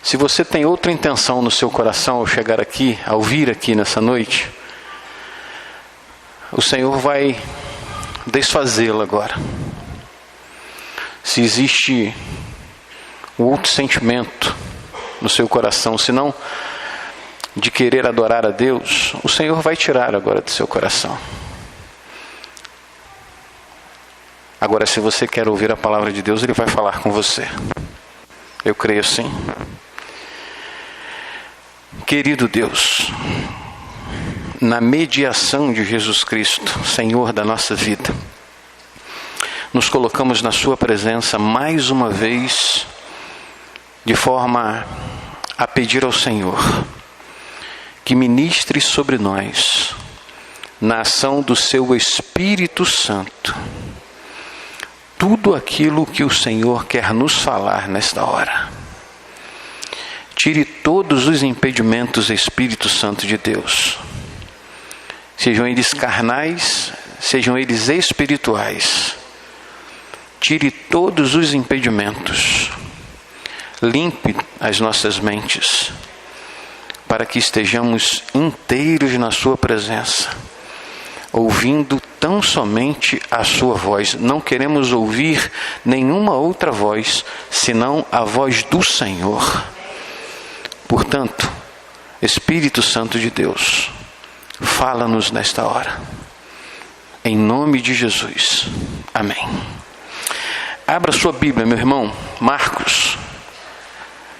Se você tem outra intenção no seu coração ao chegar aqui, ao vir aqui nessa noite, o Senhor vai desfazê-la agora. Se existe um outro sentimento no seu coração, senão de querer adorar a Deus, o Senhor vai tirar agora do seu coração. Agora, se você quer ouvir a palavra de Deus, Ele vai falar com você. Eu creio sim. Querido Deus, na mediação de Jesus Cristo, Senhor da nossa vida, nos colocamos na Sua presença mais uma vez, de forma a pedir ao Senhor que ministre sobre nós, na ação do Seu Espírito Santo, tudo aquilo que o Senhor quer nos falar nesta hora. Tire todos os impedimentos, Espírito Santo de Deus. Sejam eles carnais, sejam eles espirituais. Tire todos os impedimentos. Limpe as nossas mentes, para que estejamos inteiros na Sua presença, ouvindo tão somente a Sua voz. Não queremos ouvir nenhuma outra voz, senão a voz do Senhor. Portanto, Espírito Santo de Deus, fala-nos nesta hora. Em nome de Jesus. Amém. Abra sua Bíblia, meu irmão. Marcos.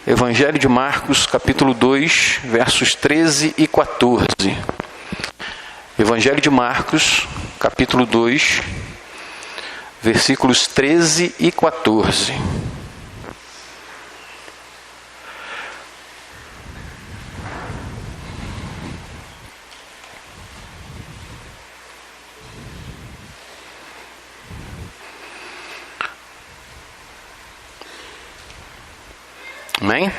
Evangelho de Marcos, capítulo 2, versos 13 e 14. Evangelho de Marcos, capítulo 2, versículos 13 e 14. Amém?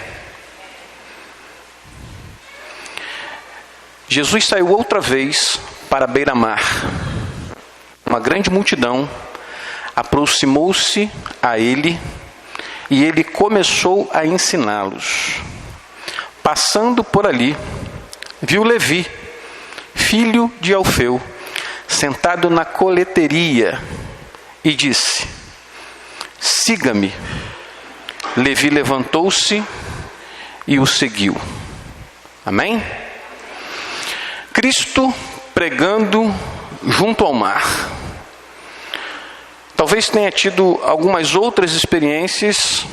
Jesus saiu outra vez para a beira-mar. Uma grande multidão aproximou-se a ele e ele começou a ensiná-los. Passando por ali, viu Levi, filho de Alfeu, sentado na coleteria e disse: siga-me. Levi levantou-se e o seguiu. Amém? Cristo pregando junto ao mar. Talvez tenha tido algumas outras experiências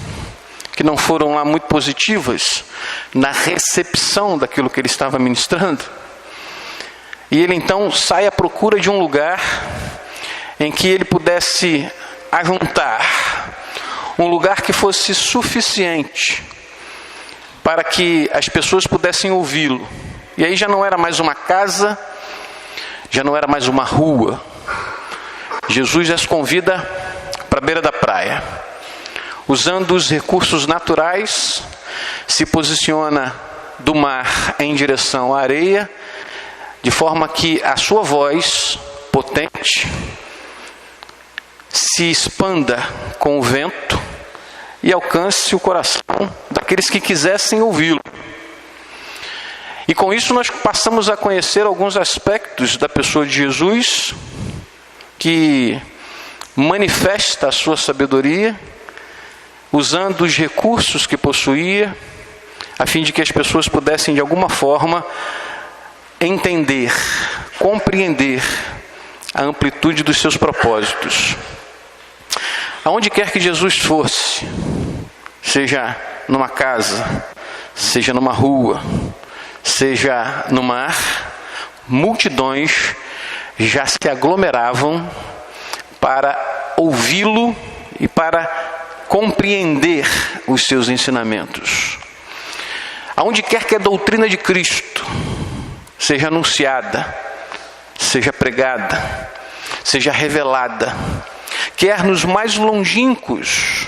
que não foram lá muito positivas na recepção daquilo que ele estava ministrando. E ele então sai à procura de um lugar em que ele pudesse ajuntar um lugar que fosse suficiente para que as pessoas pudessem ouvi-lo. E aí já não era mais uma casa, já não era mais uma rua. Jesus as convida para a beira da praia. Usando os recursos naturais, se posiciona do mar em direção à areia, de forma que a sua voz potente se expanda com o vento e alcance o coração daqueles que quisessem ouvi-lo. E com isso nós passamos a conhecer alguns aspectos da pessoa de Jesus, que manifesta a sua sabedoria, usando os recursos que possuía, a fim de que as pessoas pudessem de alguma forma entender, compreender a amplitude dos seus propósitos. Aonde quer que Jesus fosse, seja numa casa, seja numa rua, seja no mar, multidões já se aglomeravam para ouvi-lo e para compreender os seus ensinamentos. Aonde quer que a doutrina de Cristo seja anunciada, seja pregada, seja revelada, quer nos mais longínquos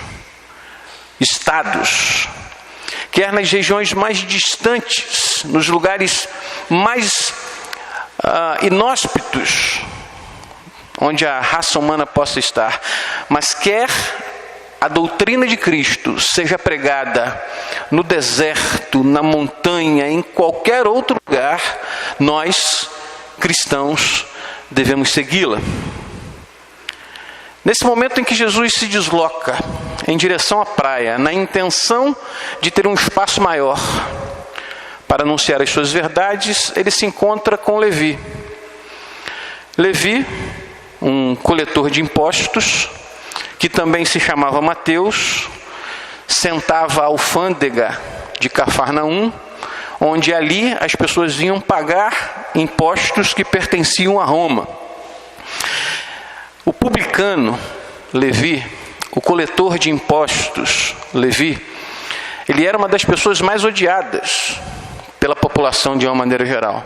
estados, quer nas regiões mais distantes, nos lugares mais inóspitos, onde a raça humana possa estar, mas quer a doutrina de Cristo seja pregada no deserto, na montanha, em qualquer outro lugar, nós, cristãos, devemos segui-la. Nesse momento em que Jesus se desloca em direção à praia, na intenção de ter um espaço maior para anunciar as suas verdades, ele se encontra com Levi. Levi, um coletor de impostos, que também se chamava Mateus, sentava à alfândega de Cafarnaum, onde ali as pessoas vinham pagar impostos que pertenciam a Roma. O publicano, Levi, o coletor de impostos, Levi, ele era uma das pessoas mais odiadas pela população de uma maneira geral.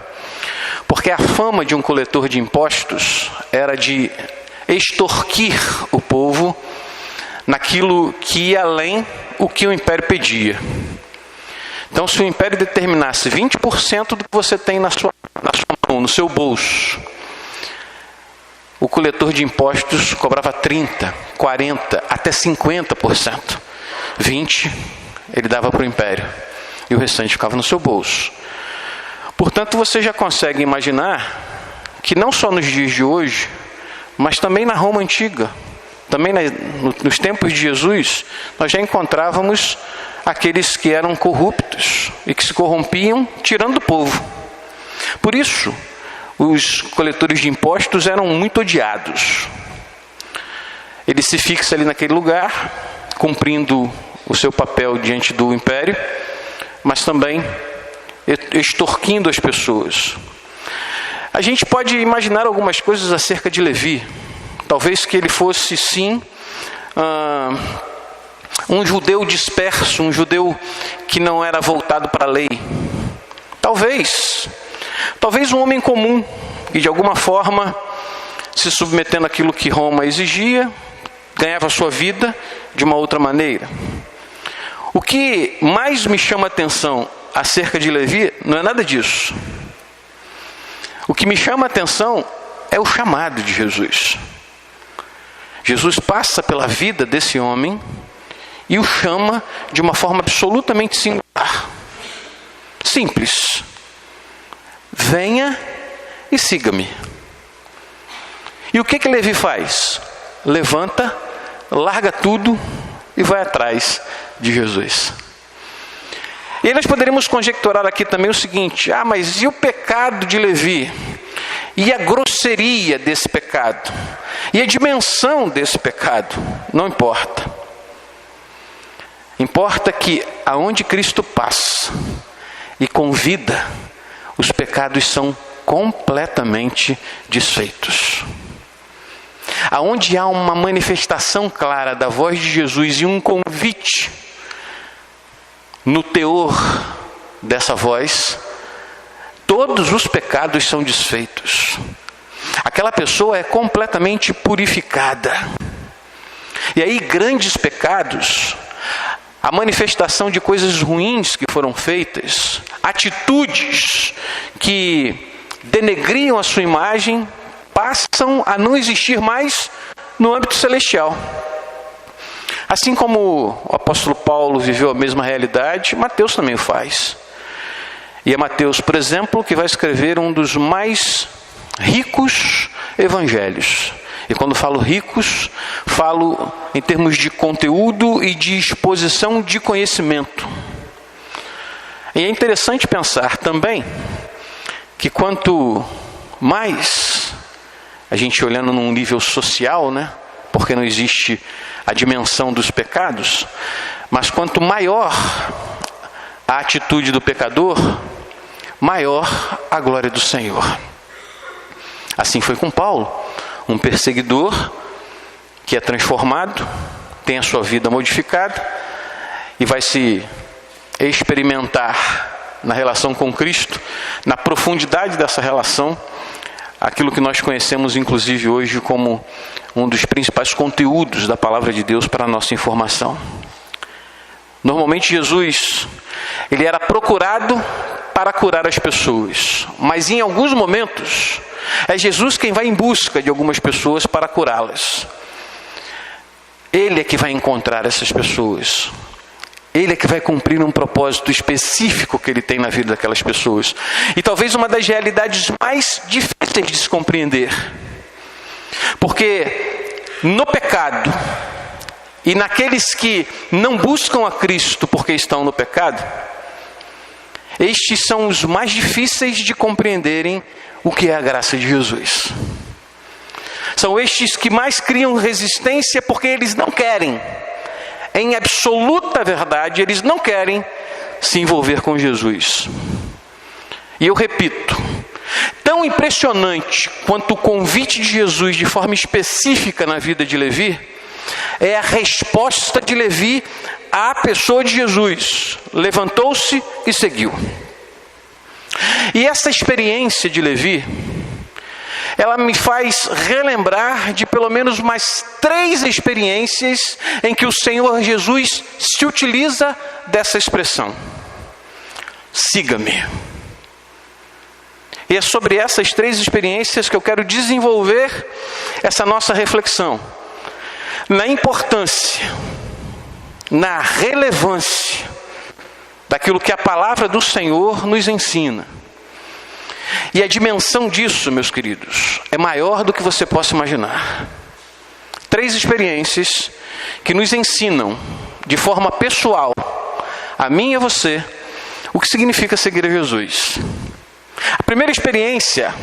Porque a fama de um coletor de impostos era de extorquir o povo naquilo que ia além o que o império pedia. Então, se o império determinasse 20% do que você tem na sua mão, no seu bolso, o coletor de impostos cobrava 30%, 40%, até 50%. 20% ele dava para o império e o restante ficava no seu bolso. Portanto, você já consegue imaginar que não só nos dias de hoje, mas também na Roma antiga, também nos tempos de Jesus, nós já encontrávamos aqueles que eram corruptos e que se corrompiam tirando do povo. Por isso, os coletores de impostos eram muito odiados. Ele se fixa ali naquele lugar, cumprindo o seu papel diante do império, mas também extorquindo as pessoas. A gente pode imaginar algumas coisas acerca de Levi. Talvez que ele fosse, sim, um judeu disperso, um judeu que não era voltado para a lei. Talvez um homem comum, que de alguma forma, se submetendo àquilo que Roma exigia, ganhava sua vida de uma outra maneira. O que mais me chama a atenção acerca de Levi não é nada disso. O que me chama a atenção é o chamado de Jesus. Jesus passa pela vida desse homem e o chama de uma forma absolutamente singular. Simples. Venha e siga-me. E o que Levi faz? Levanta, larga tudo e vai atrás de Jesus. E aí nós poderíamos conjecturar aqui também o seguinte: mas e o pecado de Levi? E a grosseria desse pecado? E a dimensão desse pecado? Não importa. Importa que aonde Cristo passa e convida, os pecados são completamente desfeitos. Aonde há uma manifestação clara da voz de Jesus e um convite no teor dessa voz, todos os pecados são desfeitos. Aquela pessoa é completamente purificada. E aí grandes pecados, a manifestação de coisas ruins que foram feitas, atitudes que denegriam a sua imagem, passam a não existir mais no âmbito celestial. Assim como o apóstolo Paulo viveu a mesma realidade, Mateus também o faz. E é Mateus, por exemplo, que vai escrever um dos mais ricos evangelhos. E quando falo ricos, falo em termos de conteúdo e de exposição de conhecimento. E é interessante pensar também que quanto mais a gente olhando num nível social, porque não existe a dimensão dos pecados, mas quanto maior a atitude do pecador, maior a glória do Senhor. Assim foi com Paulo, um perseguidor que é transformado, tem a sua vida modificada e vai se experimentar na relação com Cristo, na profundidade dessa relação, aquilo que nós conhecemos inclusive hoje como um dos principais conteúdos da palavra de Deus para a nossa informação. Normalmente Jesus, ele era procurado para curar as pessoas, mas em alguns momentos é Jesus quem vai em busca de algumas pessoas para curá-las. Ele é que vai encontrar essas pessoas. Ele é que vai cumprir um propósito específico que ele tem na vida daquelas pessoas. E talvez uma das realidades mais difíceis de se compreender. Porque no pecado, e naqueles que não buscam a Cristo porque estão no pecado, estes são os mais difíceis de compreenderem o que é a graça de Jesus. São estes que mais criam resistência porque eles não querem, em absoluta verdade, eles não querem se envolver com Jesus. E eu repito, tão impressionante quanto o convite de Jesus de forma específica na vida de Levi, é a resposta de Levi à pessoa de Jesus. Levantou-se e seguiu. E essa experiência de Levi, ela me faz relembrar de pelo menos mais 3 experiências em que o Senhor Jesus se utiliza dessa expressão. Siga-me. E é sobre essas 3 experiências que eu quero desenvolver essa nossa reflexão. Na importância, na relevância daquilo que a palavra do Senhor nos ensina. E a dimensão disso, meus queridos, é maior do que você possa imaginar. 3 experiências que nos ensinam de forma pessoal, a mim e a você, o que significa seguir a Jesus. A primeira experiência,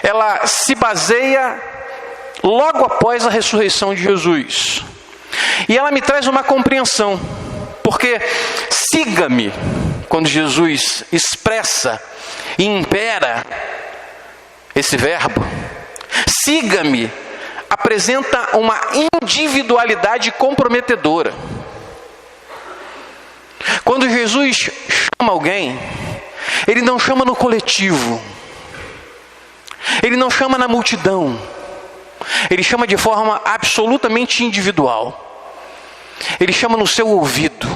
ela se baseia logo após a ressurreição de Jesus. E ela me traz uma compreensão, porque siga-me, quando Jesus expressa e impera esse verbo, siga-me, apresenta uma individualidade comprometedora. Quando Jesus chama alguém, ele não chama no coletivo, ele não chama na multidão, ele chama de forma absolutamente individual. Ele chama no seu ouvido,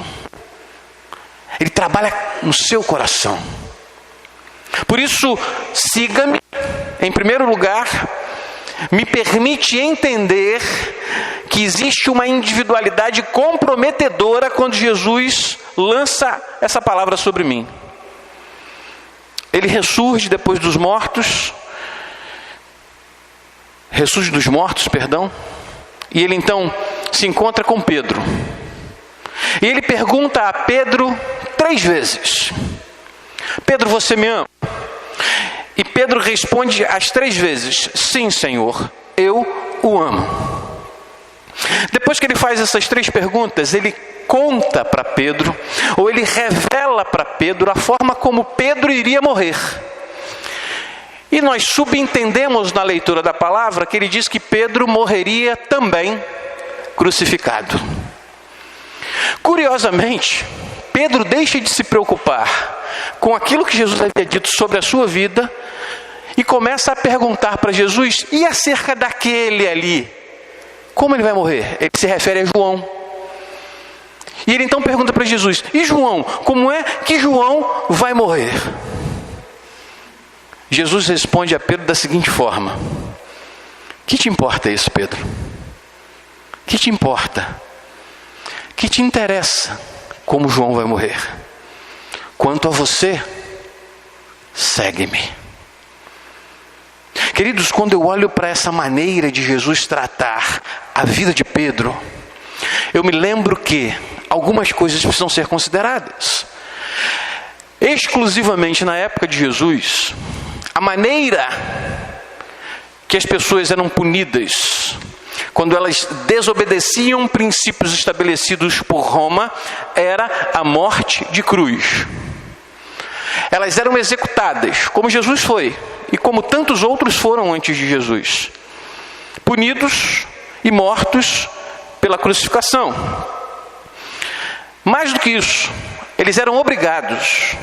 ele trabalha no seu coração. Por isso, siga-me, em primeiro lugar, me permite entender que existe uma individualidade comprometedora quando Jesus lança essa palavra sobre mim. Ele ressurge depois dos mortos, e ele então se encontra com Pedro. E ele pergunta a Pedro 3 vezes: Pedro, você me ama? E Pedro responde as 3 vezes: sim, Senhor, eu o amo. Depois que ele faz essas 3 perguntas, ele conta para Pedro, ou ele revela para Pedro a forma como Pedro iria morrer. E nós subentendemos na leitura da palavra que ele diz que Pedro morreria também crucificado. Curiosamente, Pedro deixa de se preocupar com aquilo que Jesus havia dito sobre a sua vida e começa a perguntar para Jesus: e acerca daquele ali, como ele vai morrer? Ele se refere a João. E ele então pergunta para Jesus: e João, como é que João vai morrer? Jesus responde a Pedro da seguinte forma: que te importa isso, Pedro? Que te importa? Que te interessa como João vai morrer? Quanto a você, segue-me. Queridos, quando eu olho para essa maneira de Jesus tratar a vida de Pedro, eu me lembro que algumas coisas precisam ser consideradas. Exclusivamente na época de Jesus, a maneira que as pessoas eram punidas quando elas desobedeciam princípios estabelecidos por Roma era a morte de cruz. Elas eram executadas, como Jesus foi, e como tantos outros foram antes de Jesus, punidos e mortos pela crucificação. Mais do que isso, eles eram obrigados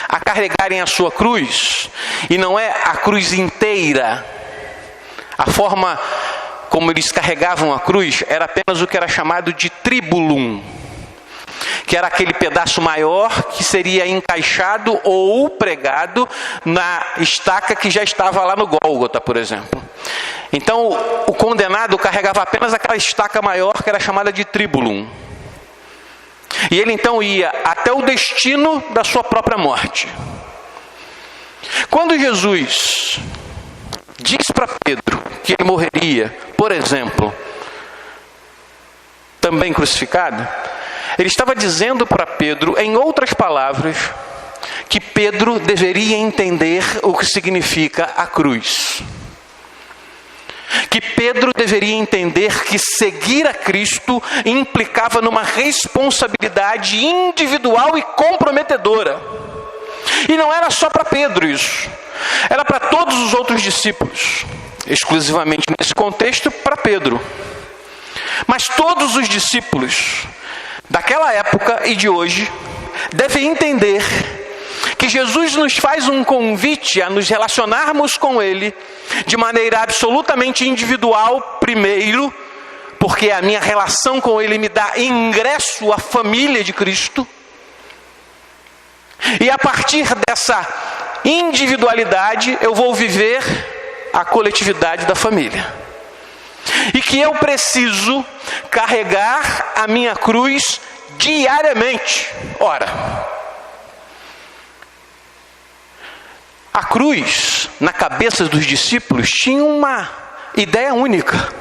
a carregarem a sua cruz, e não é a cruz inteira. A forma como eles carregavam a cruz era apenas o que era chamado de tribulum, que era aquele pedaço maior que seria encaixado ou pregado na estaca que já estava lá no Gólgota, por exemplo. Então o condenado carregava apenas aquela estaca maior que era chamada de tribulum. E ele então ia até o destino da sua própria morte. Quando Jesus diz para Pedro que ele morreria, por exemplo, também crucificado, ele estava dizendo para Pedro, em outras palavras, que Pedro deveria entender o que significa a cruz. Que Pedro deveria entender que seguir a Cristo implicava numa responsabilidade individual e comprometedora. E não era só para Pedro isso, era para todos os outros discípulos, exclusivamente nesse contexto para Pedro. Mas todos os discípulos daquela época e de hoje devem entender que Jesus nos faz um convite a nos relacionarmos com Ele de maneira absolutamente individual, primeiro, porque a minha relação com Ele me dá ingresso à família de Cristo. E a partir dessa individualidade eu vou viver a coletividade da família. E que eu preciso carregar a minha cruz diariamente. Ora, a cruz, na cabeça dos discípulos, tinha uma ideia única.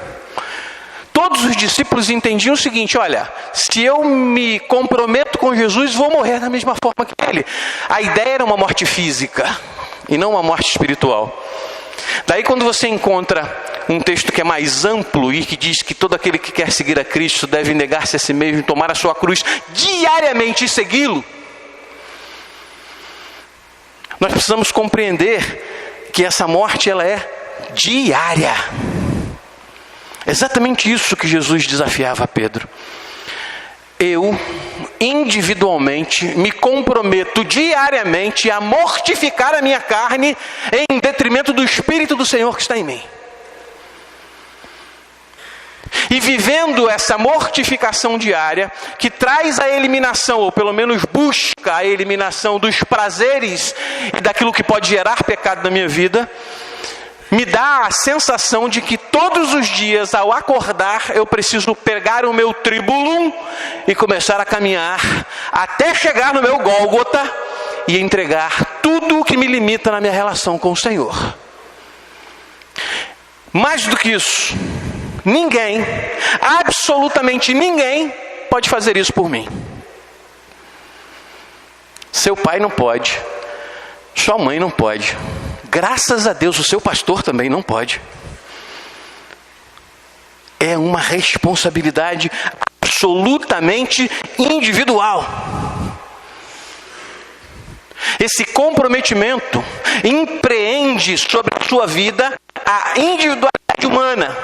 Todos os discípulos entendiam o seguinte: olha, se eu me comprometo com Jesus, vou morrer da mesma forma que Ele. A ideia era uma morte física e não uma morte espiritual. Daí quando você encontra um texto que é mais amplo e que diz que todo aquele que quer seguir a Cristo deve negar-se a si mesmo, tomar a sua cruz diariamente e segui-lo, nós precisamos compreender que essa morte ela é diária. Exatamente isso que Jesus desafiava a Pedro. Eu, individualmente, me comprometo diariamente a mortificar a minha carne em detrimento do Espírito do Senhor que está em mim. E vivendo essa mortificação diária, que traz a eliminação, ou pelo menos busca a eliminação dos prazeres e daquilo que pode gerar pecado na minha vida, me dá a sensação de que todos os dias, ao acordar, eu preciso pegar o meu tribulum e começar a caminhar até chegar no meu Gólgota e entregar tudo o que me limita na minha relação com o Senhor. Mais do que isso, ninguém, absolutamente ninguém, pode fazer isso por mim. Seu pai não pode, sua mãe não pode. Graças a Deus, o seu pastor também não pode. É uma responsabilidade absolutamente individual. Esse comprometimento empreende sobre a sua vida a individualidade humana.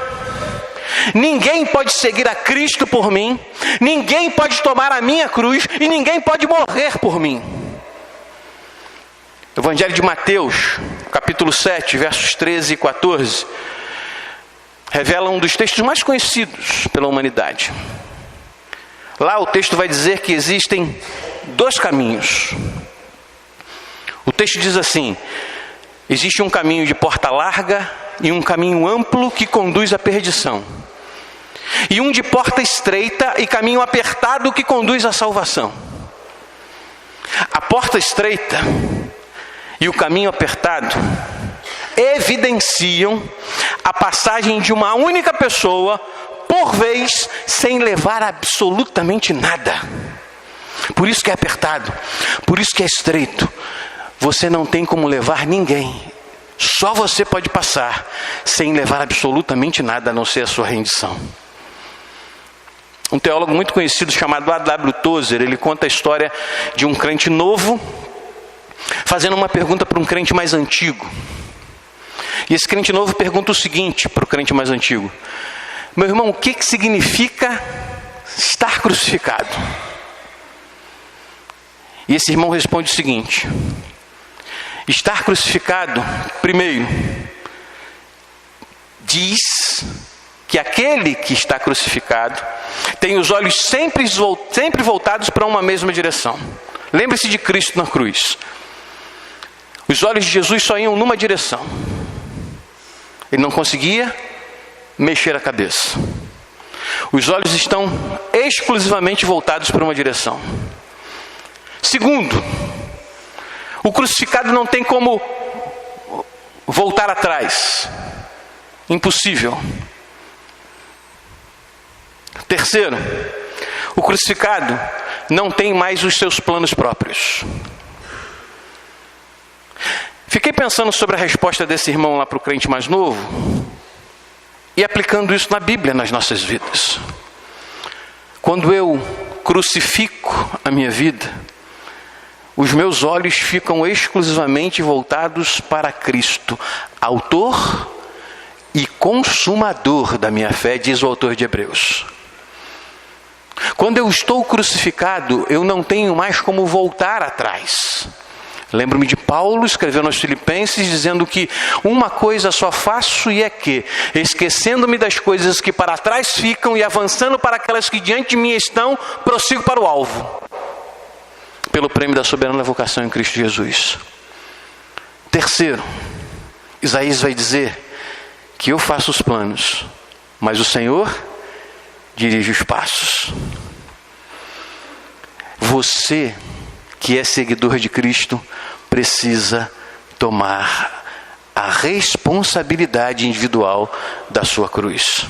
Ninguém pode seguir a Cristo por mim, ninguém pode tomar a minha cruz e ninguém pode morrer por mim. Evangelho de Mateus, capítulo 7, versos 13 e 14, revela um dos textos mais conhecidos pela humanidade. Lá o texto vai dizer que existem dois caminhos. O texto diz assim: existe um caminho de porta larga e um caminho amplo que conduz à perdição, e um de porta estreita e caminho apertado que conduz à salvação. A porta estreita e o caminho apertado evidenciam a passagem de uma única pessoa por vez, sem levar absolutamente nada. Por isso que é apertado, por isso que é estreito. Você não tem como levar ninguém. Só você pode passar sem levar absolutamente nada, a não ser a sua rendição. Um teólogo muito conhecido chamado A.W. Tozer, ele conta a história de um crente novo fazendo uma pergunta para um crente mais antigo. E esse crente novo pergunta o seguinte para o crente mais antigo: meu irmão, o que significa estar crucificado? E esse irmão responde o seguinte: estar crucificado, primeiro, diz que aquele que está crucificado tem os olhos sempre voltados para uma mesma direção. Lembre-se de Cristo na cruz. Os olhos de Jesus só iam numa direção. Ele não conseguia mexer a cabeça. Os olhos estão exclusivamente voltados para uma direção. Segundo, o crucificado não tem como voltar atrás. Impossível. Terceiro, o crucificado não tem mais os seus planos próprios. Fiquei pensando sobre a resposta desse irmão lá para o crente mais novo e aplicando isso na Bíblia, nas nossas vidas. Quando eu crucifico a minha vida, os meus olhos ficam exclusivamente voltados para Cristo, autor e consumador da minha fé, diz o autor de Hebreus. Quando eu estou crucificado, eu não tenho mais como voltar atrás. Lembro-me de Paulo escrevendo aos Filipenses, dizendo que uma coisa só faço e é que, esquecendo-me das coisas que para trás ficam e avançando para aquelas que diante de mim estão, prossigo para o alvo, pelo prêmio da soberana vocação em Cristo Jesus. Terceiro, Isaías vai dizer que eu faço os planos, mas o Senhor dirige os passos. Você que é seguidor de Cristo precisa tomar a responsabilidade individual da sua cruz.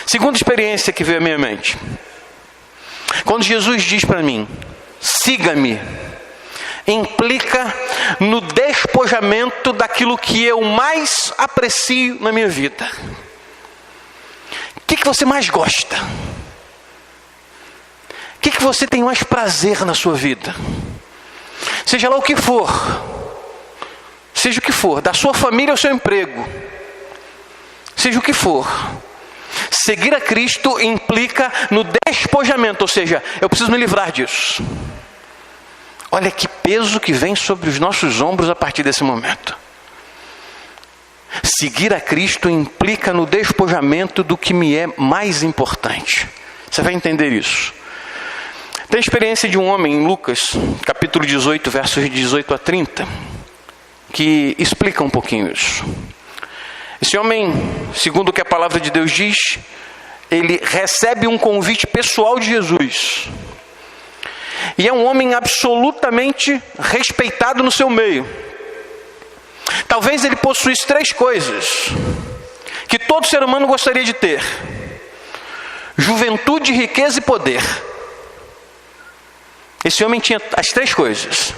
Segunda experiência que veio à minha mente. Quando Jesus diz para mim, siga-me, implica no despojamento daquilo que eu mais aprecio na minha vida. O que você mais gosta? O que você tem mais prazer na sua vida? Seja lá o que for. Seja o que for. Da sua família ao seu emprego. Seja o que for. Seguir a Cristo implica no despojamento. Ou seja, eu preciso me livrar disso. Olha que peso que vem sobre os nossos ombros a partir desse momento. Seguir a Cristo implica no despojamento do que me é mais importante. Você vai entender isso. Tem a experiência de um homem em Lucas, capítulo 18, versos 18 a 30, que explica um pouquinho isso. Esse homem, segundo o que a palavra de Deus diz, ele recebe um convite pessoal de Jesus. E é um homem absolutamente respeitado no seu meio. Talvez ele possuísse 3 coisas que todo ser humano gostaria de ter: juventude, riqueza e poder. Esse homem tinha as 3 coisas: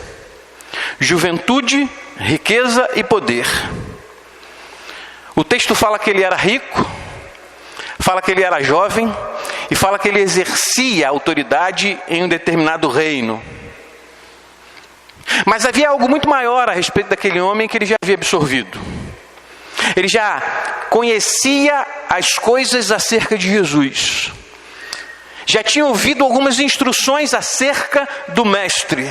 juventude, riqueza e poder. O texto fala que ele era rico, fala que ele era jovem e fala que ele exercia autoridade em um determinado reino. Mas havia algo muito maior a respeito daquele homem que ele já havia absorvido. Ele já conhecia as coisas acerca de Jesus. Já tinha ouvido algumas instruções acerca do Mestre.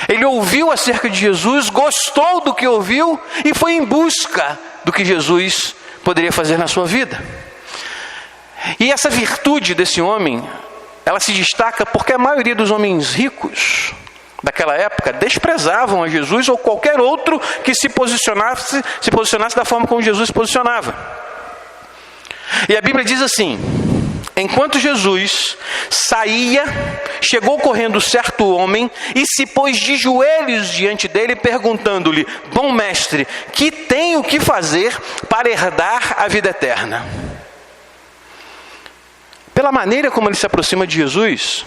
Ele ouviu acerca de Jesus, gostou do que ouviu e foi em busca do que Jesus poderia fazer na sua vida. E essa virtude desse homem, ela se destaca porque a maioria dos homens ricos daquela época desprezavam a Jesus ou qualquer outro que se posicionasse da forma como Jesus se posicionava. E a Bíblia diz assim: enquanto Jesus saía, chegou correndo certo homem e se pôs de joelhos diante dele, perguntando-lhe: bom mestre, que tenho que fazer para herdar a vida eterna? Pela maneira como ele se aproxima de Jesus,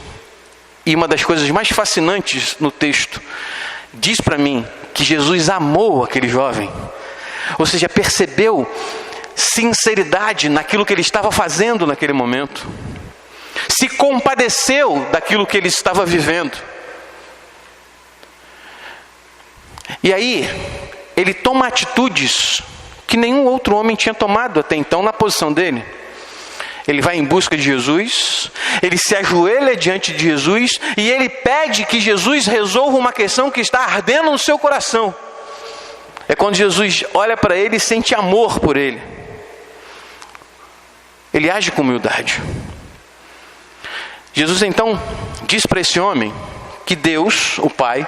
e uma das coisas mais fascinantes no texto, diz para mim que Jesus amou aquele jovem. Ou seja, percebeu sinceridade naquilo que ele estava fazendo naquele momento. Se compadeceu daquilo que ele estava vivendo. E aí, ele toma atitudes que nenhum outro homem tinha tomado até então na posição dele. Ele vai em busca de Jesus, ele se ajoelha diante de Jesus e ele pede que Jesus resolva uma questão que está ardendo no seu coração. É quando Jesus olha para ele e sente amor por ele. Ele age com humildade. Jesus então diz para esse homem que Deus, o Pai,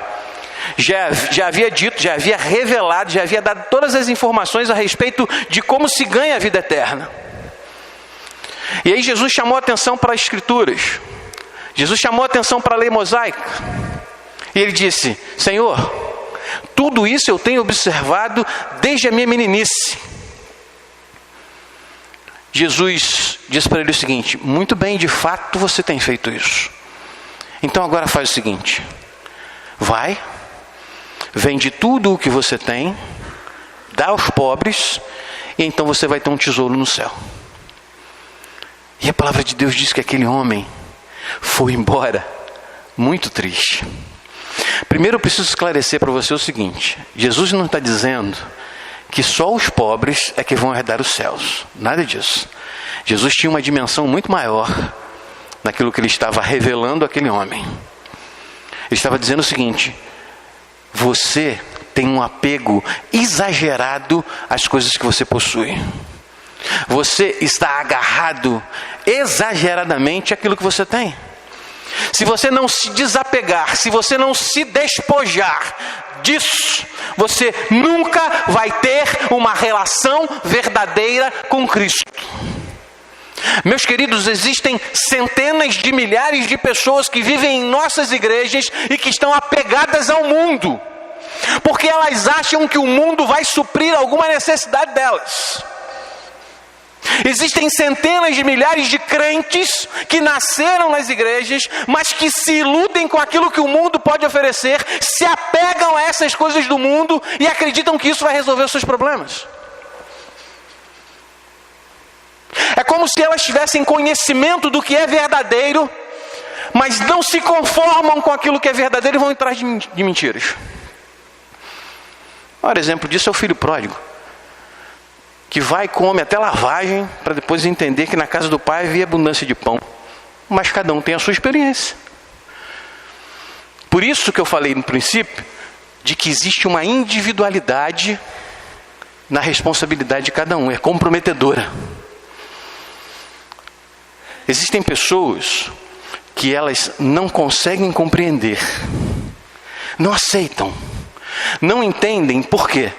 já havia dito, já havia revelado, já havia dado todas as informações a respeito de como se ganha a vida eterna. E aí Jesus chamou a atenção para as Escrituras. Jesus chamou a atenção para a lei mosaica. E ele disse: Senhor, tudo isso eu tenho observado desde a minha meninice. Jesus disse para ele o seguinte: muito bem, de fato você tem feito isso. Então agora faz o seguinte: vai, vende tudo o que você tem, dá aos pobres, e então você vai ter um tesouro no céu. E a palavra de Deus diz que aquele homem foi embora muito triste. Primeiro eu preciso esclarecer para você o seguinte: Jesus não está dizendo que só os pobres é que vão herdar os céus. Nada disso. Jesus tinha uma dimensão muito maior naquilo que ele estava revelando àquele homem. Ele estava dizendo o seguinte: você tem um apego exagerado às coisas que você possui. Você está agarrado exageradamente àquilo que você tem. Se você não se desapegar, se você não se despojar disso, você nunca vai ter uma relação verdadeira com Cristo. Meus queridos, existem centenas de milhares de pessoas que vivem em nossas igrejas e que estão apegadas ao mundo, porque elas acham que o mundo vai suprir alguma necessidade delas. Existem centenas de milhares de crentes que nasceram nas igrejas, mas que se iludem com aquilo que o mundo pode oferecer, se apegam a essas coisas do mundo e acreditam que isso vai resolver os seus problemas. É como se elas tivessem conhecimento do que é verdadeiro, mas não se conformam com aquilo que é verdadeiro e vão atrás de mentiras. O maior exemplo disso é o filho pródigo, que vai e come até lavagem para depois entender que na casa do pai havia abundância de pão. Mas cada um tem a sua experiência. Por isso que eu falei no princípio de que existe uma individualidade na responsabilidade de cada um. É comprometedora. Existem pessoas que elas não conseguem compreender, não aceitam, não entendem por quê?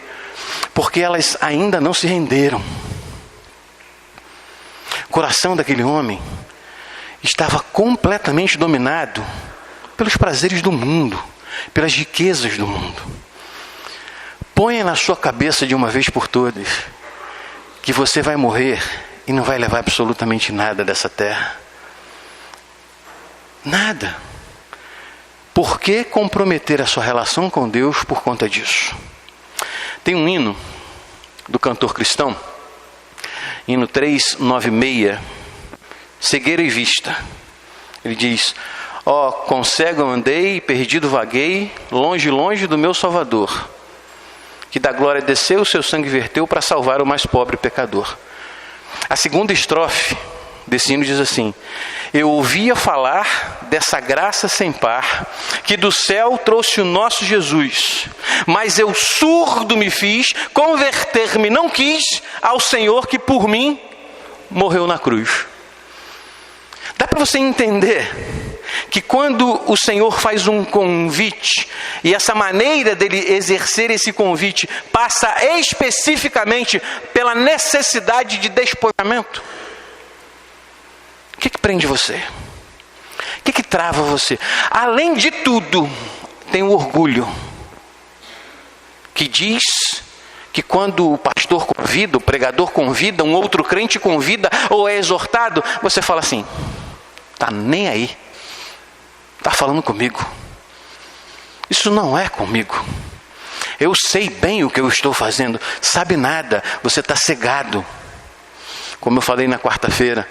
Porque elas ainda não se renderam. O coração daquele homem estava completamente dominado pelos prazeres do mundo, pelas riquezas do mundo. Ponha na sua cabeça de uma vez por todas que você vai morrer e não vai levar absolutamente nada dessa terra. Nada. Por que comprometer a sua relação com Deus por conta disso? Tem um hino do cantor cristão, hino 396, Cegueira e Vista. Ele diz: ó, com cego andei, perdido vaguei, longe, longe do meu Salvador, que da glória desceu, o seu sangue verteu para salvar o mais pobre pecador. A segunda estrofe desse hino diz assim: eu ouvia falar dessa graça sem par, que do céu trouxe o nosso Jesus, mas eu surdo me fiz, converter-me não quis ao Senhor que por mim morreu na cruz. Dá para você entender que quando o Senhor faz um convite, e essa maneira dele exercer esse convite passa especificamente pela necessidade de despojamento? O que prende você? O que trava você? Além de tudo, tem o orgulho, que diz que quando o pastor convida, o pregador convida, um outro crente convida ou é exortado, você fala assim: tá nem aí, tá falando comigo, isso não é comigo, eu sei bem o que eu estou fazendo. Sabe nada, você está cegado. Como eu falei na quarta-feira,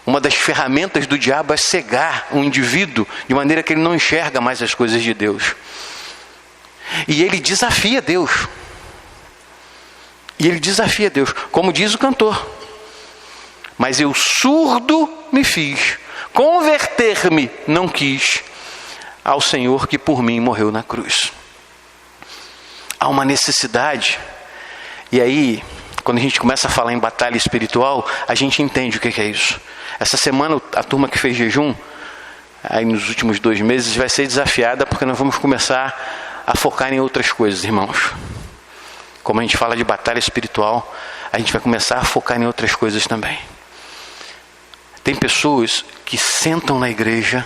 uma das ferramentas do diabo é cegar um indivíduo de maneira que ele não enxerga mais as coisas de Deus. E ele desafia Deus. Como diz o cantor: mas eu surdo me fiz, converter-me não quis ao Senhor que por mim morreu na cruz. Há uma necessidade, e aí Quando a gente começa a falar em batalha espiritual, a gente entende o que é isso. Essa semana, a turma que fez jejum, aí nos últimos 2 meses, vai ser desafiada, porque nós vamos começar a focar em outras coisas, irmãos. Como a gente fala de batalha espiritual, a gente vai começar a focar em outras coisas também. Tem pessoas que sentam na igreja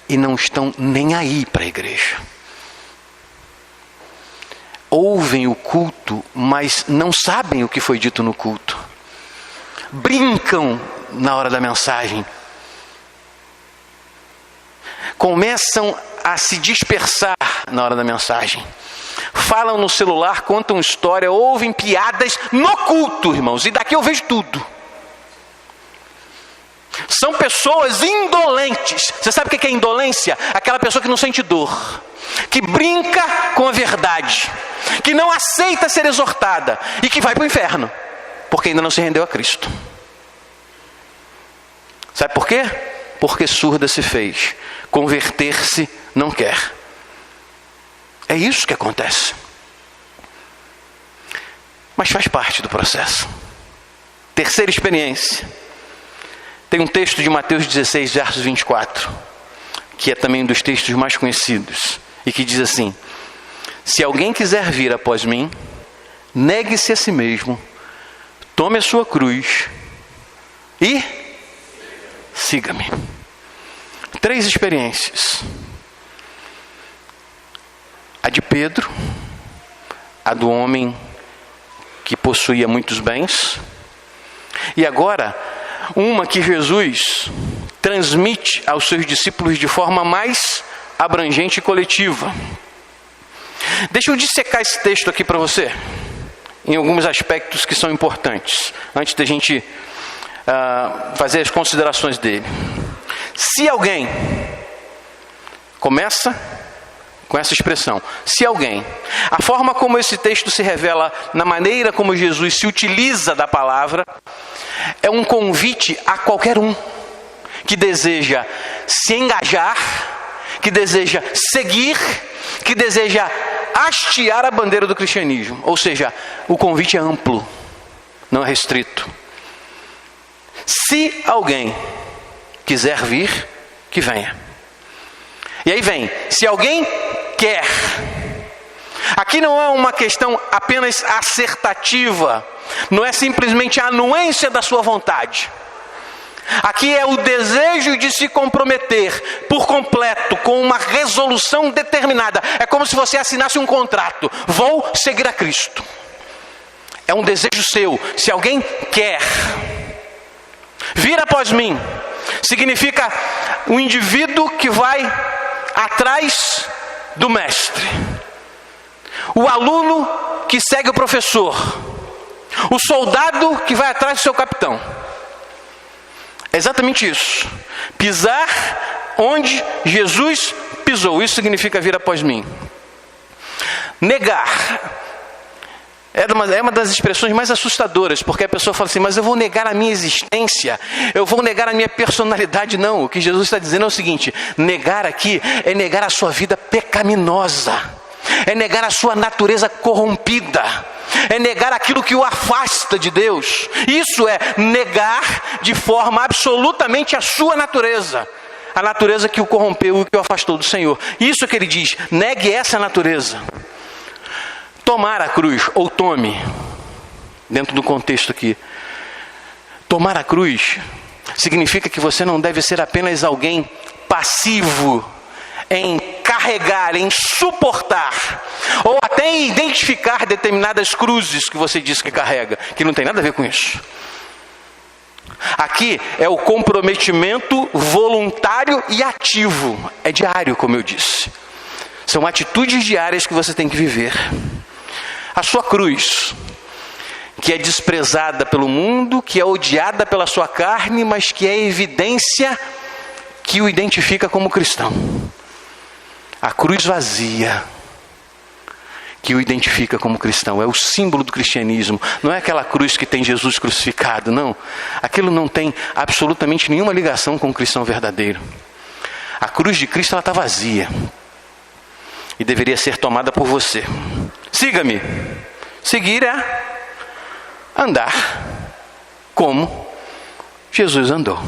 e não estão nem aí para a igreja. Ouvem o culto, mas não sabem o que foi dito no culto. Brincam na hora da mensagem. Começam a se dispersar na hora da mensagem. Falam no celular, contam história, ouvem piadas no culto, irmãos. E daqui eu vejo tudo. São pessoas indolentes. Você sabe o que é indolência? Aquela pessoa que não sente dor, que brinca com a verdade, que não aceita ser exortada e que vai para o inferno, porque ainda não se rendeu a Cristo. Sabe por quê? Porque surda se fez, converter-se não quer. É isso que acontece. Mas faz parte do processo. Terceira experiência. Tem um texto de Mateus 16, verso 24, que é também um dos textos mais conhecidos, e que diz assim: se alguém quiser vir após mim, negue-se a si mesmo, tome a sua cruz e siga-me. 3 experiências. A de Pedro, a do homem que possuía muitos bens, e agora uma que Jesus transmite aos seus discípulos de forma mais abrangente e coletiva. Deixa eu dissecar esse texto aqui para você, em alguns aspectos que são importantes, antes da gente fazer as considerações dele. Se alguém, começa com essa expressão, se alguém, a forma como esse texto se revela na maneira como Jesus se utiliza da palavra, é um convite a qualquer um que deseja se engajar, que deseja seguir, que deseja hastear a bandeira do cristianismo. Ou seja, o convite é amplo, não é restrito. Se alguém quiser vir, que venha. E aí vem, se alguém quer. Aqui não é uma questão apenas assertativa, não é simplesmente a anuência da sua vontade. Aqui é o desejo de se comprometer por completo, com uma resolução determinada. É como se você assinasse um contrato: vou seguir a Cristo. É um desejo seu. Se alguém quer vir após mim, significa um indivíduo que vai atrás do mestre, o aluno que segue o professor, o soldado que vai atrás do seu capitão. É exatamente isso. Pisar onde Jesus pisou. Isso significa vir após mim. Negar é uma das expressões mais assustadoras, porque a pessoa fala assim: mas eu vou negar a minha existência, eu vou negar a minha personalidade. Não, o que Jesus está dizendo é o seguinte: negar aqui é negar a sua vida pecaminosa, é negar a sua natureza corrompida, é negar aquilo que o afasta de Deus. Isso é negar de forma absolutamente a sua natureza, a natureza que o corrompeu e que o afastou do Senhor. Isso que ele diz: negue essa natureza. Tomar a cruz, ou tome, dentro do contexto aqui, tomar a cruz significa que você não deve ser apenas alguém passivo em carregar, em suportar, ou até em identificar determinadas cruzes que você diz que carrega, que não tem nada a ver com isso. Aqui é o comprometimento voluntário e ativo, é diário, como eu disse. São atitudes diárias que você tem que viver. A sua cruz, que é desprezada pelo mundo, que é odiada pela sua carne, mas que é evidência que o identifica como cristão. A cruz vazia, que o identifica como cristão, é o símbolo do cristianismo. Não é aquela cruz que tem Jesus crucificado, não. Aquilo não tem absolutamente nenhuma ligação com o cristão verdadeiro. A cruz de Cristo, ela está vazia e deveria ser tomada por você. Siga-me. Seguir é andar como Jesus andou.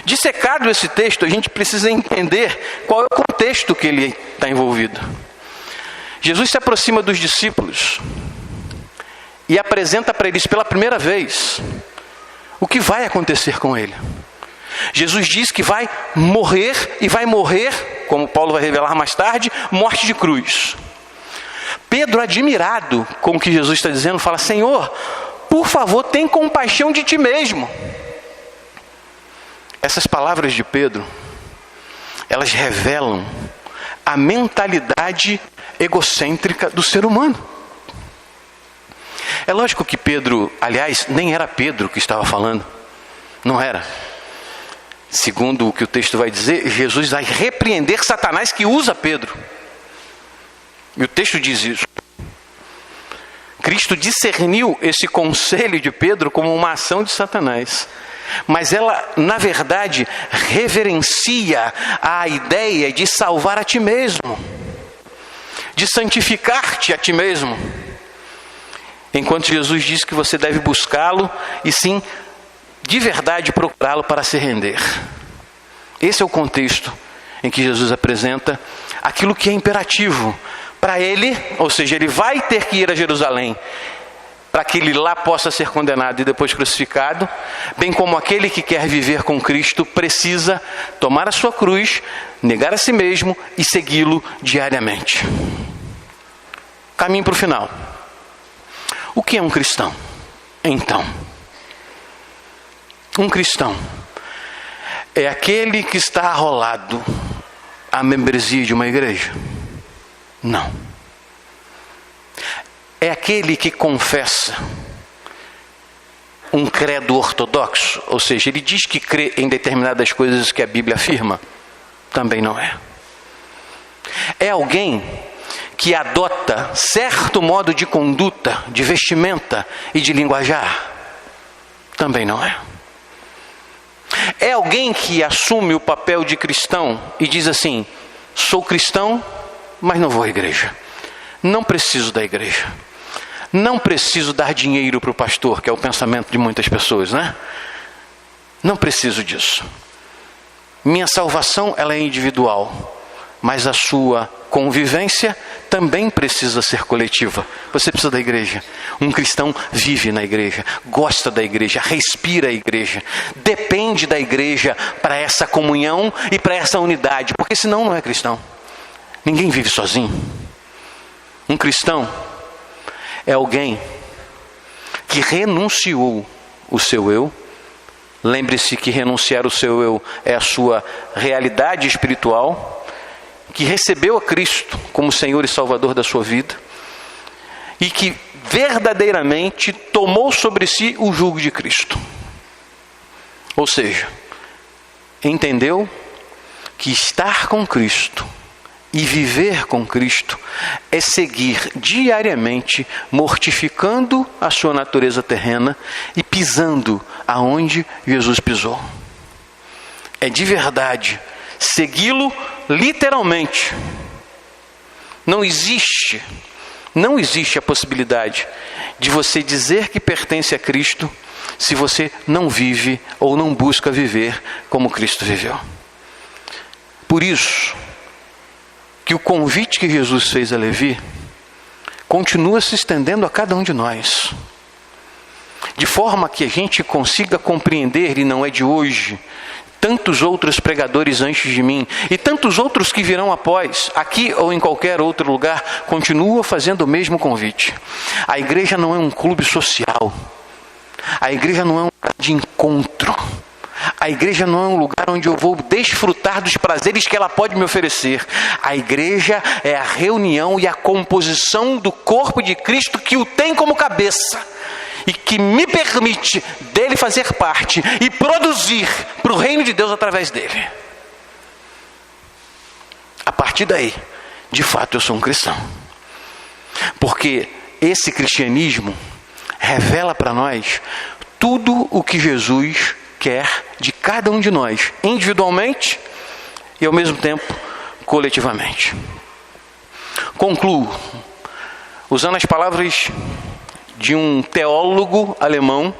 Dissecado esse texto, a gente precisa entender qual é o contexto que ele está envolvido. Jesus se aproxima dos discípulos e apresenta para eles pela primeira vez o que vai acontecer com ele. Jesus diz que vai morrer, e vai morrer, como Paulo vai revelar mais tarde, morte de cruz. Pedro, admirado com o que Jesus está dizendo, fala: Senhor, por favor, tem compaixão de ti mesmo. Essas palavras de Pedro, elas revelam a mentalidade egocêntrica do ser humano. É lógico que Pedro, aliás, nem era Pedro que estava falando. Não era. Segundo o que o texto vai dizer, Jesus vai repreender Satanás que usa Pedro. E o texto diz isso. Cristo discerniu esse conselho de Pedro como uma ação de Satanás. Mas ela, na verdade, reverencia a ideia de salvar a ti mesmo, de santificar-te a ti mesmo. Enquanto Jesus diz que você deve buscá-lo e sim, de verdade, procurá-lo para se render. Esse é o contexto em que Jesus apresenta aquilo que é imperativo para ele, ou seja, ele vai ter que ir a Jerusalém para que ele lá possa ser condenado e depois crucificado, bem como aquele que quer viver com Cristo precisa tomar a sua cruz, negar a si mesmo e segui-lo diariamente. Caminho para o final. O que é um cristão? Então, um cristão é aquele que está arrolado à membresia de uma igreja? Não. É aquele que confessa um credo ortodoxo, ou seja, ele diz que crê em determinadas coisas que a Bíblia afirma? Também não é. É alguém que adota certo modo de conduta, de vestimenta e de linguajar? Também não é. É alguém que assume o papel de cristão e diz assim: sou cristão, mas não vou à igreja. Não preciso da igreja. Não preciso dar dinheiro para o pastor, que é o pensamento de muitas pessoas, né? Não preciso disso. Minha salvação, ela é individual, mas a sua convivência também precisa ser coletiva. Você precisa da igreja. Um cristão vive na igreja, gosta da igreja, respira a igreja, depende da igreja para essa comunhão e para essa unidade, porque senão não é cristão. Ninguém vive sozinho. Um cristão é alguém que renunciou o seu eu. Lembre-se que renunciar o seu eu é a sua realidade espiritual, que recebeu a Cristo como Senhor e Salvador da sua vida e que verdadeiramente tomou sobre si o jugo de Cristo. Ou seja, entendeu que estar com Cristo e viver com Cristo é seguir diariamente, mortificando a sua natureza terrena e pisando aonde Jesus pisou. É de verdade segui-lo literalmente. Não existe a possibilidade de você dizer que pertence a Cristo se você não vive ou não busca viver como Cristo viveu. Por isso que o convite que Jesus fez a Levi continua se estendendo a cada um de nós, de forma que a gente consiga compreender, e não é de hoje, tantos outros pregadores antes de mim e tantos outros que virão após, aqui ou em qualquer outro lugar, continuam fazendo o mesmo convite. A igreja não é um clube social, a igreja não é um lugar de encontro, a igreja não é um lugar onde eu vou desfrutar dos prazeres que ela pode me oferecer. A igreja é a reunião e a composição do corpo de Cristo que o tem como cabeça e que me permite dele fazer parte e produzir para o reino de Deus através dele. A partir daí, de fato, eu sou um cristão. Porque esse cristianismo revela para nós tudo o que Jesus quer de cada um de nós, individualmente e ao mesmo tempo coletivamente. Concluo usando as palavras de um teólogo alemão,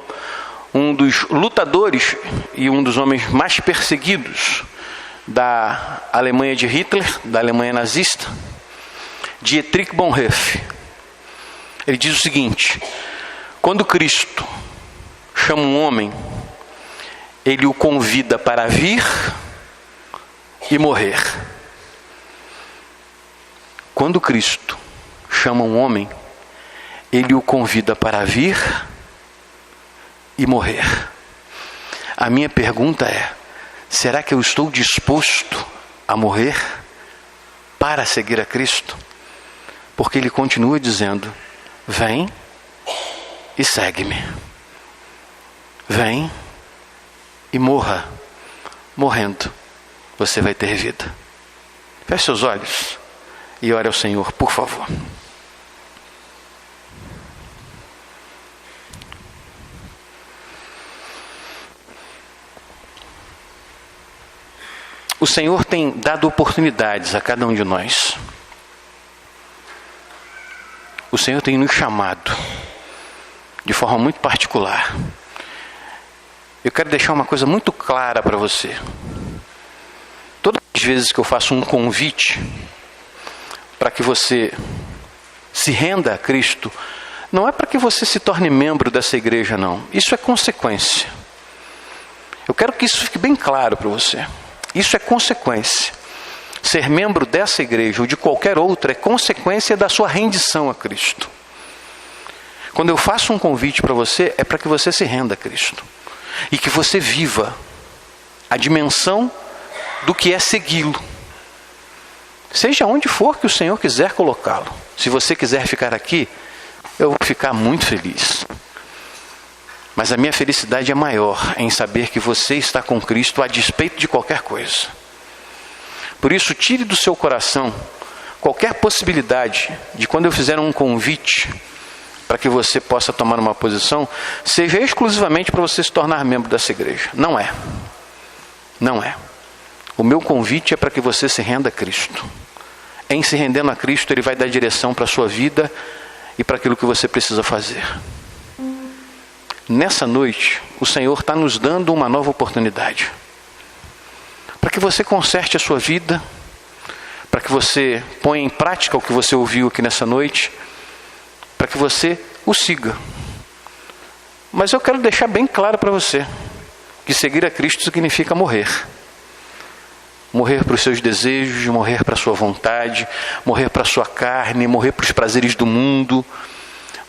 um dos lutadores e um dos homens mais perseguidos da Alemanha de Hitler, da Alemanha nazista, Dietrich Bonhoeffer. Ele diz o seguinte: quando Cristo chama um homem, ele o convida para vir e morrer. Quando Cristo chama um homem, ele o convida para vir e morrer. A minha pergunta é: será que eu estou disposto a morrer para seguir a Cristo? Porque ele continua dizendo: vem e segue-me. Vem e morra. Morrendo, você vai ter vida. Feche seus olhos e ore ao Senhor, por favor. O Senhor tem dado oportunidades a cada um de nós. O Senhor tem nos chamado de forma muito particular. Eu quero deixar uma coisa muito clara para você. Todas as vezes que eu faço um convite para que você se renda a Cristo, não é para que você se torne membro dessa igreja, não. Isso é consequência. Eu quero que isso fique bem claro para você. Isso é consequência. Ser membro dessa igreja ou de qualquer outra é consequência da sua rendição a Cristo. Quando eu faço um convite para você, é para que você se renda a Cristo. E que você viva a dimensão do que é segui-lo. Seja onde for que o Senhor quiser colocá-lo. Se você quiser ficar aqui, eu vou ficar muito feliz. Mas a minha felicidade é maior em saber que você está com Cristo a despeito de qualquer coisa. Por isso, tire do seu coração qualquer possibilidade de, quando eu fizer um convite para que você possa tomar uma posição, seja exclusivamente para você se tornar membro dessa igreja. Não é. Não é. O meu convite é para que você se renda a Cristo. Em se rendendo a Cristo, Ele vai dar direção para a sua vida e para aquilo que você precisa fazer. Nessa noite, o Senhor está nos dando uma nova oportunidade. Para que você conserte a sua vida, para que você ponha em prática o que você ouviu aqui nessa noite, para que você o siga. Mas eu quero deixar bem claro para você que seguir a Cristo significa morrer. Morrer para os seus desejos, morrer para a sua vontade, morrer para a sua carne, morrer para os prazeres do mundo,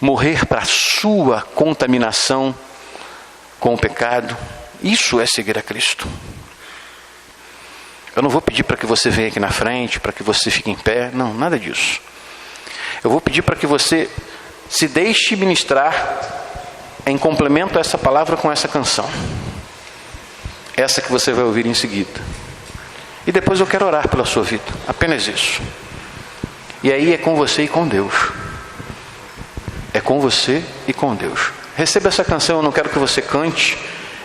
morrer para a sua contaminação com o pecado. Isso é seguir a Cristo. Eu não vou pedir para que você venha aqui na frente, para que você fique em pé. Não, nada disso. Eu vou pedir para que você se deixe ministrar em complemento a essa palavra com essa canção. Essa que você vai ouvir em seguida. E depois eu quero orar pela sua vida. Apenas isso. E aí é com você e com Deus. É com você e com Deus. Receba essa canção, eu não quero que você cante.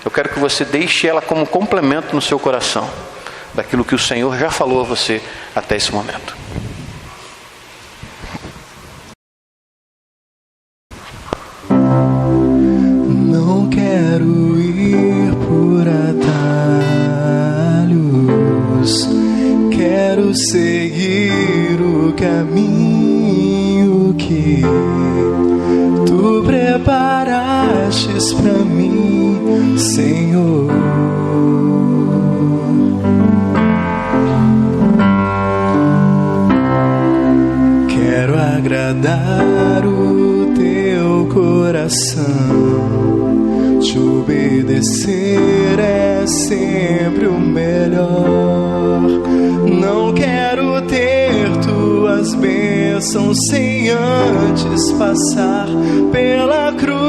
Eu quero que você deixe ela como complemento no seu coração daquilo que o Senhor já falou a você até esse momento. Não quero ir por atalhos, quero seguir o caminho que Tu preparastes para mim, Senhor. Quero agradar o Teu coração, Te obedecer é sempre o melhor. Não quero ter Tuas bênçãos sem antes passar pela cruz.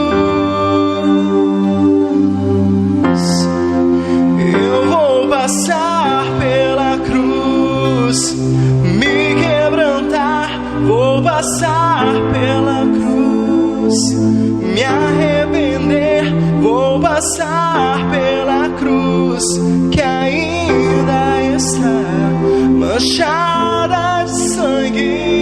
Eu vou passar pela cruz, me quebrantar, vou passar pela cruz, me arrepender, vou passar pela cruz, que ainda está manchada de sangue.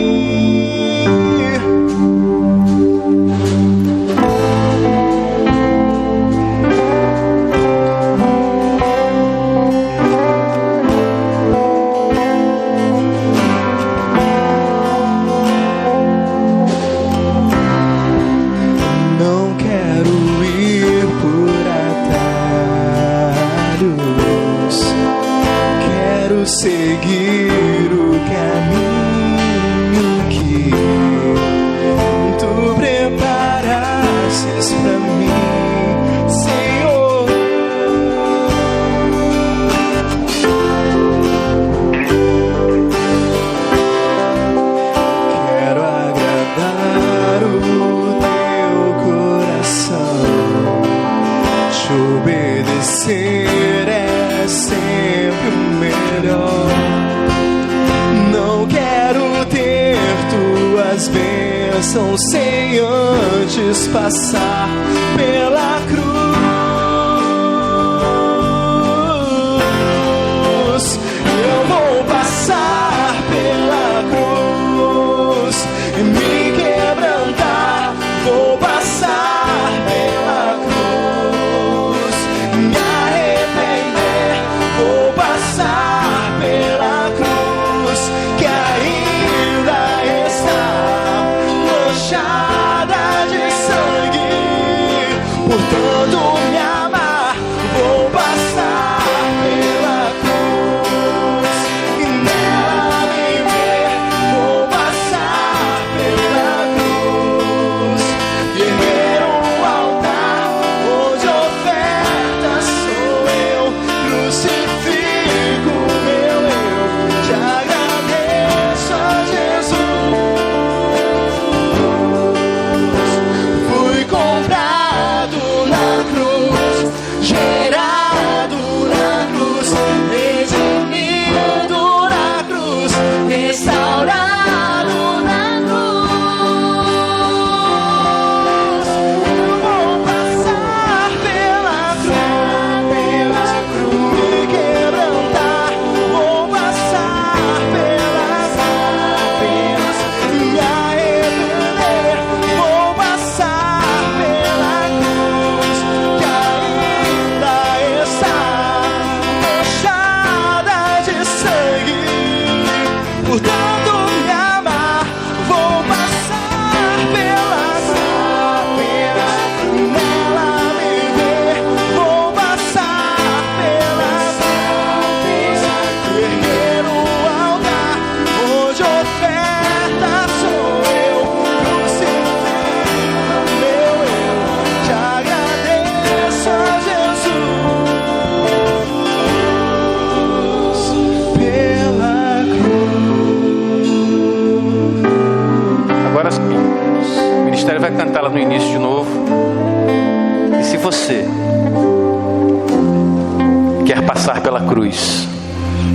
bênção sem antes passar pela cruz. Eu vou passar pela cruz e me quebrantar. Vou passar pela cruz, me arrepender. Vou passar pela cruz, que ainda está manchada de sangue. Por tanto me amar, vou passar pela cruz e nela viver. Vou passar pela cruz e erguer um altar onde a oferta sou eu. Crucifico meu eu, te agradeço a Jesus. Fui comprado na cruz, gerado na cruz, redimido na cruz, restaurado na cruz. Eu vou passar pela cruz, me quebrantar. Vou passar pela cruz, me arrepender. Vou passar pela cruz, que ainda está manchada de sangue. Portanto me amar, vou passar pela cruz, nela viver. Vou passar pela cruz, erguer o altar onde a oferta sou eu. Crucifico meu eu, te agradeço a Jesus pela cruz. Agora sim, o ministério vai cantar lá no início de novo. E se você quer passar pela cruz,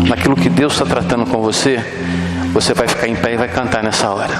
naquilo que Deus está tratando com você, você vai ficar em pé e vai cantar nessa hora.